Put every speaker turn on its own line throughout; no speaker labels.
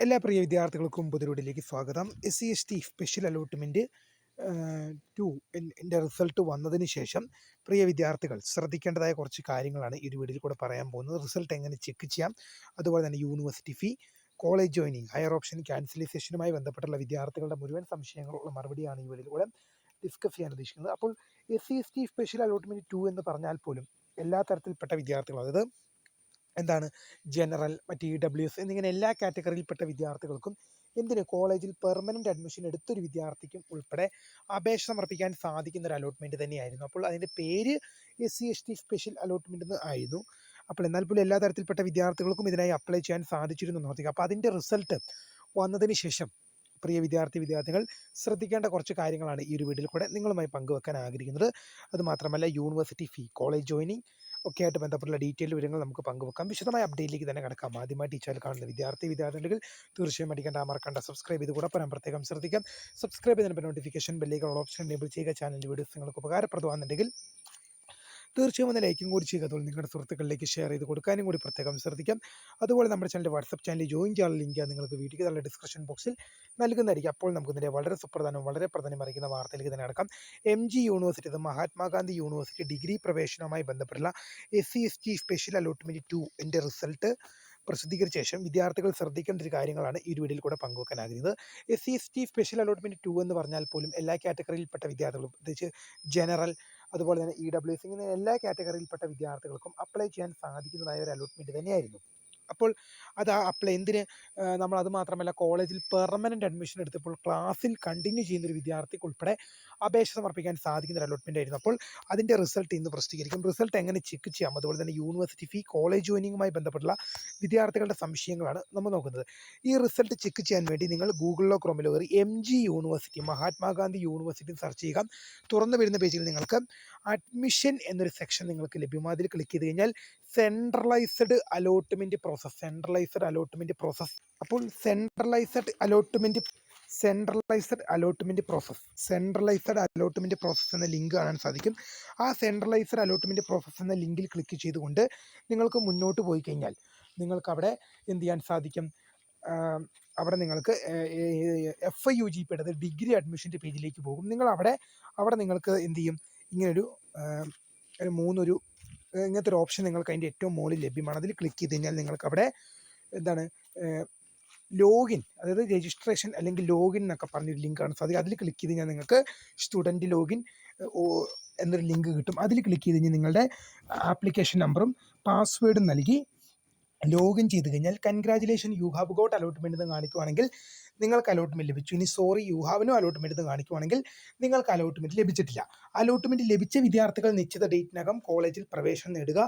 എല്ലാ പ്രിയ വിദ്യാർത്ഥികൾക്കും പുതിയൊരുവിലേക്ക് സ്വാഗതം. SC/ST സ്പെഷ്യൽ അലോട്ട്മെൻറ്റ് 2 ൻ്റെ റിസൾട്ട് വന്നതിന് ശേഷം പ്രിയ വിദ്യാർത്ഥികൾ ശ്രദ്ധിക്കേണ്ടതായ കുറച്ച് കാര്യങ്ങളാണ് ഈ ഒരു വീഡിയോയിൽ കൂടെ പറയാൻ പോകുന്നത്. റിസൾട്ട് എങ്ങനെ ചെക്ക് ചെയ്യാം, അതുപോലെ തന്നെ university fee, college joining, higher option ക്യാൻസലൈസേഷനുമായി ബന്ധപ്പെട്ടുള്ള വിദ്യാർത്ഥികളുടെ മുഴുവൻ സംശയങ്ങളുള്ള മറുപടിയാണ് ഈ വീഡിയോയിലൂടെ ഡിസ്കസ് ചെയ്യാൻ ഉദ്ദേശിക്കുന്നത്. അപ്പോൾ SC/ST സ്പെഷ്യൽ അലോട്ട്മെൻറ്റ് 2 എന്ന് പറഞ്ഞാൽ പോലും എല്ലാ തരത്തിൽപ്പെട്ട വിദ്യാർത്ഥികളും, അതായത് എന്താണ് ജനറൽ, മറ്റ് EWS എന്നിങ്ങനെ എല്ലാ കാറ്റഗറിയിൽപ്പെട്ട വിദ്യാർത്ഥികൾക്കും കോളേജിൽ പെർമനൻ്റ് അഡ്മിഷൻ എടുത്തൊരു വിദ്യാർത്ഥിക്കും ഉൾപ്പെടെ അപേക്ഷ സമർപ്പിക്കാൻ സാധിക്കുന്ന ഒരു അലോട്ട്മെൻറ്റ് തന്നെയായിരുന്നു. അപ്പോൾ അതിൻ്റെ പേര് SC/ST സ്പെഷ്യൽ അലോട്ട്മെൻറ്റ് എന്ന് ആയിരുന്നു. അപ്പോൾ എന്നാൽ പോലും എല്ലാ തരത്തിൽപ്പെട്ട വിദ്യാർത്ഥികൾക്കും ഇതിനായി അപ്ലൈ ചെയ്യാൻ സാധിച്ചിരുന്നു എന്ന് ഓർക്കുക. അപ്പോൾ അതിൻ്റെ റിസൾട്ട് വന്നതിന് ശേഷം പ്രിയ വിദ്യാർത്ഥികൾ ശ്രദ്ധിക്കേണ്ട കുറച്ച് കാര്യങ്ങളാണ് ഈ ഒരു വീഡിയോയിൽ കൂടെ നിങ്ങളുമായി പങ്കുവെക്കാൻ ആഗ്രഹിക്കുന്നത്. അതുമാത്രമല്ല യൂണിവേഴ്സിറ്റി ഫീ, കോളേജ് ജോയിനിങ് ഒക്കെ ആയിട്ട് ബന്ധപ്പെട്ടുള്ള ഡീറ്റെയിൽ വിവരങ്ങൾ നമുക്ക് പങ്കുവെക്കാം. വിശദമായ അപ്ഡേറ്റിലേക്ക് തന്നെ കിടക്കാം. ആദ്യമായിട്ട് ഈ ചാനൽ കാണുന്ന വിദ്യാർത്ഥികൾ തീർച്ചയായും മറക്കണ്ട സബ്സ്ക്രൈബ് ചെയ്ത് കൂടെ പറയാൻ പ്രത്യേകം ശ്രദ്ധിക്കാം. സബ്സ്ക്രൈബ് ചെയ്തതിന് നോട്ടിഫിക്കേഷൻ ബെല്ലേക്കുള്ള ഓപ്ഷൻ എനേബിൾ ചെയ്യുക. ചാനലിൻ്റെ വീഡിയോസ് നിങ്ങൾക്ക് ഉപകാരപ്രദമാകുന്നുണ്ടെങ്കിൽ തീർച്ചയായും ഒന്ന് ലൈക്കും കൂടി ചെയ്യുക. അതുപോലെ നിങ്ങളുടെ സുഹൃത്തുക്കളിലേക്ക് ഷെയർ ചെയ്ത് കൊടുക്കാനും കൂടി പ്രത്യേകം ശ്രദ്ധിക്കാം. അതുപോലെ നമ്മുടെ ചാനലിൻ്റെ വാട്സപ്പ് ചാനലിൽ ജോയിൻ ചെയ്യാനുള്ള ലിങ്ക് നിങ്ങൾക്ക് വീഡിയോയ്ക്ക് നല്ല ഡിസ്ക്രിപ്ഷൻ ബോക്സിൽ നൽകുന്നതായിരിക്കും. അപ്പോൾ നമുക്ക് ഇതിൻ്റെ വളരെ പ്രാധാന്യം അറിയിക്കുന്ന വാർത്തയിലേക്ക് തന്നെ നടക്കാം. MG university, Mahatma Gandhi university degree പ്രവേശനവുമായി ബന്ധപ്പെട്ടുള്ള SC/ST സ്പെഷ്യൽ അലോട്ട്മെൻറ്റ് 2 ൻ്റെ റിസൾട്ട് പ്രസിദ്ധീകരിച്ച ശേഷം വിദ്യാർത്ഥികൾ ശ്രദ്ധിക്കേണ്ട ഒരു കാര്യങ്ങളാണ് ഈ വീഡിയോയിൽ കൂടെ പങ്കുവെക്കാൻ ആഗ്രഹിക്കുന്നത്. SC/ST സ്പെഷ്യൽ അലോട്ട്മെൻറ്റ് 2 എന്ന് പറഞ്ഞാൽ പോലും എല്ലാ കാറ്റഗറിയിൽപ്പെട്ട വിദ്യാർത്ഥികളും, പ്രത്യേകിച്ച് ജനറൽ, അതുപോലെ തന്നെ EWS ഇങ്ങനെ എല്ലാ കാറ്റഗറിയിൽപ്പെട്ട വിദ്യാർത്ഥികൾക്കും അപ്ലൈ ചെയ്യാൻ സാധിക്കുന്നതായ ഒരു അലോട്ട്മെൻറ്റ് തന്നെയായിരുന്നു. അപ്പോൾ അത് അപ്ലൈ എന്തിന് നമ്മൾ അത് മാത്രമല്ല കോളേജിൽ പെർമനൻ്റ് അഡ്മിഷൻ എടുത്തപ്പോൾ ക്ലാസ്സിൽ കണ്ടിന്യൂ ചെയ്യുന്ന ഒരു വിദ്യാർത്ഥിക്ക് ഉൾപ്പെടെ അപേക്ഷ സമർപ്പിക്കാൻ സാധിക്കുന്ന ഒരു അലോട്ട്മെൻ്റ് ആയിരുന്നു. അപ്പോൾ അതിൻ്റെ റിസൾട്ട് ഇന്ന് പ്രസിദ്ധീകരിക്കും. റിസൾട്ട് എങ്ങനെ ചെക്ക് ചെയ്യാം, അതുപോലെ തന്നെ യൂണിവേഴ്സിറ്റി ഫീ, കോളേജ് ജോയിനിങ്ങുമായി ബന്ധപ്പെട്ടുള്ള വിദ്യാർത്ഥികളുടെ സംശയങ്ങളാണ് നമ്മൾ നോക്കുന്നത്. ഈ റിസൾട്ട് ചെക്ക് ചെയ്യാൻ വേണ്ടി നിങ്ങൾ ഗൂഗിളിലോ ക്രോമിലോ കയറി MG university, Mahatma Gandhi university search ചെയ്യുക. തുറന്നു വരുന്ന പേജിൽ നിങ്ങൾക്ക് അഡ്മിഷൻ എന്നൊരു സെക്ഷൻ നിങ്ങൾക്ക് ലഭ്യമാണ്. അതിൽ ക്ലിക്ക് ചെയ്ത് കഴിഞ്ഞാൽ സെൻട്രലൈസ്ഡ് അലോട്ട്മെൻറ്റ് പ്രോസസ്സ്. അപ്പോൾ സെൻട്രലൈസ്ഡ് അലോട്ട്മെൻറ്റ് പ്രോസസ്സ് എന്ന ലിങ്ക് കാണാൻ സാധിക്കും. ആ സെൻട്രലൈസ്ഡ് അലോട്ട്മെൻറ്റ് പ്രോസസ്സ് എന്ന ലിങ്കിൽ ക്ലിക്ക് ചെയ്തുകൊണ്ട് നിങ്ങൾക്ക് മുന്നോട്ട് പോയി കഴിഞ്ഞാൽ നിങ്ങൾക്ക് അവിടെ എന്ത് ചെയ്യാൻ സാധിക്കും, അവിടെ നിങ്ങൾക്ക് FIUGP ഡിഗ്രി അഡ്മിഷൻ്റെ പേജിലേക്ക് പോകും. നിങ്ങൾ അവിടെ നിങ്ങൾക്ക് എന്ത് ചെയ്യും, ഇങ്ങനൊരു ഇങ്ങനത്തെ ഒരു ഓപ്ഷൻ നിങ്ങൾക്ക് അതിൻ്റെ ഏറ്റവും മുകളിൽ ലഭ്യമാണ്. അതിൽ ക്ലിക്ക് ചെയ്ത് കഴിഞ്ഞാൽ നിങ്ങൾക്ക് അവിടെ എന്താണ് ലോഗിൻ, അതായത് രജിസ്ട്രേഷൻ അല്ലെങ്കിൽ ലോഗിൻ എന്നൊക്കെ പറഞ്ഞൊരു ലിങ്കാണ് സാധിക്കും. അതിൽ ക്ലിക്ക് ചെയ്ത് കഴിഞ്ഞാൽ നിങ്ങൾക്ക് സ്റ്റുഡൻറ്റ് ലോഗിൻ എന്നൊരു ലിങ്ക് കിട്ടും. അതിൽ ക്ലിക്ക് ചെയ്ത് കഴിഞ്ഞാൽ നിങ്ങളുടെ ആപ്ലിക്കേഷൻ നമ്പറും പാസ്വേഡും നൽകി ലോഗിൻ ചെയ്ത് കഴിഞ്ഞാൽ congratulation, you have got allotment എന്ന് കാണിക്കുവാണെങ്കിൽ നിങ്ങൾക്ക് അലോട്ട്മെൻറ്റ് ലഭിച്ചു. ഇനി sorry, you have no allotment എന്ന് കാണിക്കുവാണെങ്കിൽ നിങ്ങൾക്ക് അലോട്ട്മെൻറ്റ് ലഭിച്ചിട്ടില്ല. അലോട്ട്മെൻറ്റ് ലഭിച്ച വിദ്യാർത്ഥികൾ നിശ്ചിത ഡേറ്റിനകം കോളേജിൽ പ്രവേശനം നേടുക.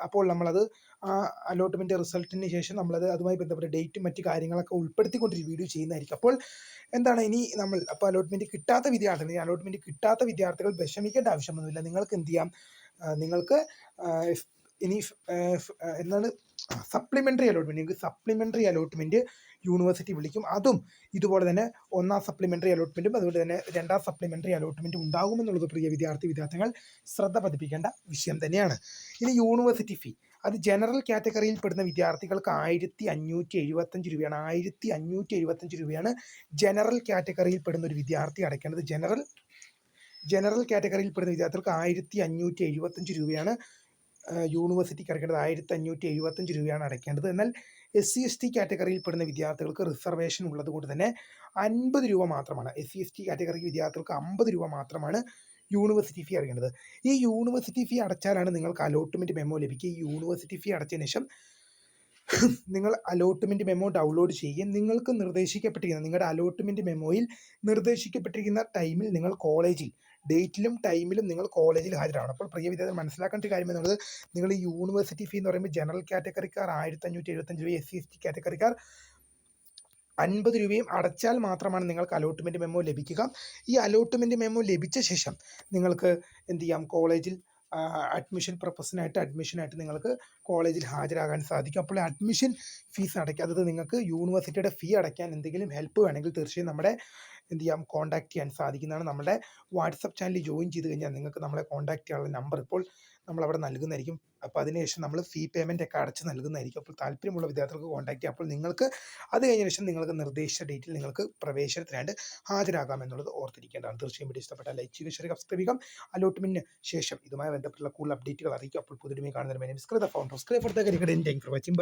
അപ്പോൾ നമ്മളത് അലോട്ട്മെൻറ്റ് റിസൾട്ടിന് ശേഷം അതുമായി ബന്ധപ്പെട്ട ഡേറ്റും മറ്റ് കാര്യങ്ങളൊക്കെ ഉൾപ്പെടുത്തിക്കൊണ്ടൊരു വീഡിയോ ചെയ്യുന്നതായിരിക്കും. അപ്പോൾ എന്താണ് അപ്പോൾ അലോട്ട്മെൻറ്റ് കിട്ടാത്ത വിദ്യാർത്ഥികൾ വിഷമിക്കേണ്ട ആവശ്യമൊന്നുമില്ല. നിങ്ങൾക്ക് എന്ത് ചെയ്യാം, നിങ്ങൾക്ക് ഇനി എന്താണ് സപ്ലിമെൻ്ററി അലോട്ട്മെൻറ്റ് യൂണിവേഴ്സിറ്റി വിളിക്കും. അതും ഇതുപോലെ തന്നെ ഒന്നാം സപ്ലിമെൻ്ററി അലോട്ട്മെൻറ്റും അതുപോലെ തന്നെ രണ്ടാം സപ്ലിമെൻ്ററി അലോട്ട്മെൻറ്റും ഉണ്ടാകുമെന്നുള്ളത് പ്രിയ വിദ്യാർത്ഥികൾ ശ്രദ്ധ പതിപ്പിക്കേണ്ട വിഷയം തന്നെയാണ്. ഇനി യൂണിവേഴ്സിറ്റി ഫീ, അത് ജനറൽ കാറ്റഗറിയിൽ പെടുന്ന വിദ്യാർത്ഥികൾക്ക് 1575 രൂപയാണ്. 1575 രൂപയാണ് ജനറൽ കാറ്റഗറിയിൽ പെടുന്ന ഒരു വിദ്യാർത്ഥി അടയ്ക്കേണ്ടത്. ജനറൽ കാറ്റഗറിയിൽ പെടുന്ന വിദ്യാർത്ഥികൾക്ക് 1575 രൂപയാണ് യൂണിവേഴ്സിറ്റിക്ക് അടയ്ക്കേണ്ടത്. 1575 രൂപയാണ് അടയ്ക്കേണ്ടത്. എന്നാൽ SC/ST കാറ്റഗറിയിൽ പെടുന്ന വിദ്യാർത്ഥികൾക്ക് റിസർവേഷൻ ഉള്ളത് കൊണ്ട് തന്നെ 50 രൂപ മാത്രമാണ്. SC/ST കാറ്റഗറി വിദ്യാർത്ഥികൾക്ക് 50 രൂപ മാത്രമാണ് യൂണിവേഴ്സിറ്റി ഫീ അടയ്ക്കേണ്ടത്. ഈ യൂണിവേഴ്സിറ്റി ഫീ അടച്ചാലാണ് നിങ്ങൾക്ക് അലോട്ട്മെൻറ്റ് മെമ്മോ ലഭിക്കുക. ഈ യൂണിവേഴ്സിറ്റി ഫീ അടച്ചതിന് ശേഷം നിങ്ങൾ അലോട്ട്മെൻറ്റ് മെമ്മോ ഡൗൺലോഡ് ചെയ്യുകയും നിങ്ങൾക്ക് നിങ്ങളുടെ അലോട്ട്മെൻറ്റ് മെമ്മോയിൽ നിർദ്ദേശിക്കപ്പെട്ടിരിക്കുന്ന ടൈമിൽ നിങ്ങൾ കോളേജിൽ, ഡേറ്റിലും ടൈമിലും നിങ്ങൾ കോളേജിൽ ഹാജരാണ്. അപ്പോൾ പ്രിയ വിദ്യാർത്ഥികൾ മനസ്സിലാക്കേണ്ട കാര്യം എന്നുള്ളത്, നിങ്ങൾ ഈ യൂണിവേഴ്സിറ്റി ഫീ എന്ന് പറയുമ്പോൾ ജനറൽ കാറ്റഗറിക്കാർ 1575 രൂപ, SC/ST കാറ്റഗറിക്കാർ 50 രൂപയും അടച്ചാൽ മാത്രമാണ് നിങ്ങൾക്ക് അലോട്ട്മെൻറ്റ് മെമ്മോ ലഭിക്കുക. ഈ അലോട്ട്മെൻറ്റ് മെമ്മോ ലഭിച്ച ശേഷം നിങ്ങൾക്ക് എന്ത് ചെയ്യാം, കോളേജിൽ അഡ്മിഷനായിട്ട് നിങ്ങൾക്ക് കോളേജിൽ ഹാജരാകാൻ സാധിക്കും. അപ്പോൾ അഡ്മിഷൻ ഫീസ് അടയ്ക്കാത്തത് നിങ്ങൾക്ക് യൂണിവേഴ്സിറ്റിയുടെ ഫീ അടയ്ക്കാൻ എന്തെങ്കിലും ഹെൽപ്പ് വേണമെങ്കിൽ തീർച്ചയായും നമ്മളെ കോൺടാക്ട് ചെയ്യാൻ സാധിക്കുന്നതാണ്. നമ്മുടെ വാട്സപ്പ് ചാനലിൽ ജോയിൻ ചെയ്ത് കഴിഞ്ഞാൽ നിങ്ങൾക്ക് നമ്മളെ കോൺടാക്ട് ചെയ്യാനുള്ള നമ്പർ ഇപ്പോൾ നമ്മളവിടെ നൽകുന്നതായിരിക്കും. അപ്പോൾ അതിനുശേഷം നമ്മൾ ഫീ പേയ്മെൻ്റ് ഒക്കെ അടച്ച് നൽകുന്നതായിരിക്കും. അപ്പോൾ താല്പര്യമുള്ള വിദ്യാർത്ഥികൾക്ക് കോൺടാക്ട് ചെയ്യാം. അപ്പോൾ നിങ്ങൾക്ക് അത് കഴിഞ്ഞ ശേഷം നിങ്ങൾക്ക് നിർദ്ദേശിച്ച ഡേറ്റിൽ നിങ്ങൾക്ക് പ്രവേശനത്തിനായിട്ട് ഹാജരാകാം എന്നുള്ളത് ഓർത്തിരിക്കേണ്ടതാണ്. തീർച്ചയായും വീഡിയോ ഇഷ്ടപ്പെട്ടാൽ ലൈക്ക് ചെയ്യുക, ഷെയർ ചെയ്യുക, സബ്സ്ക്രൈബ് ചെയ്യുക. അലോട്ട്മെന്റിന് ശേഷം ഇതുമായി ബന്ധപ്പെട്ടുള്ള കൂടുതൽ അപ്ഡേറ്റുകൾ അറിയിക്കുക. അപ്പോൾ പുതിയ കാണുന്നതിന് founder for the career for watching.